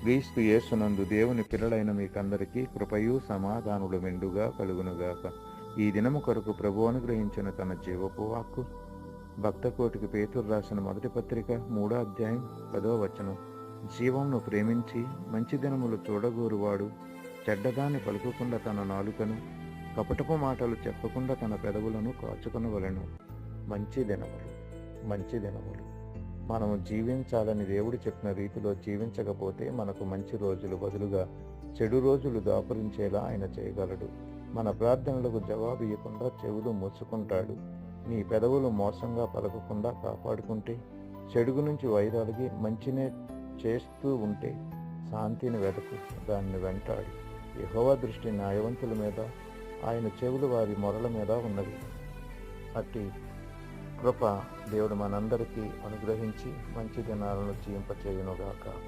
క్రీస్తు యేసునందు దేవుని పిల్లలైన మీకందరికీ కృపయు సమాధానులు మెండుగా కలుగునుగాక. ఈ దినము కొరకు ప్రభు అనుగ్రహించిన తన జీవపు వాక్కు భక్తకోటికి పేతురు రాసిన మొదటి పత్రిక 3వ అధ్యాయం 10వ వచనం. జీవంను ప్రేమించి మంచి దినములు చూడగోరువాడు చెడ్డదాన్ని పలుకకుండా తన నాలుకను, కపటపు మాటలు చెప్పకుండా తన పెదవులను కాచుకొనవలెను. మంచి దినములు, మంచి దినములు. మనము జీవించాలని దేవుడు చెప్పిన రీతిలో జీవించకపోతే మనకు మంచి రోజులు బదులుగా చెడు రోజులు దాపురించేలా ఆయన చేయగలడు. మన ప్రార్థనలకు జవాబు ఇవ్వకుండా చెవులు మూసుకుంటాడు. నీ పెదవులు మోసంగా పలకకుండా కాపాడుకుంటే, చెడుగు నుంచి వైదొలిగి మంచినే చేస్తూ ఉంటే శాంతిని వెతకు, దాన్ని వెంటాడు. యెహోవా దృష్టి న్యాయవంతుల మీద, ఆయన చెవులు వారి మొరల మీద ఉన్నది. అట్టి కృప దేవుడు మనందరికీ అనుగ్రహించి మంచి దినాలను జీవింపచేయునుగాక.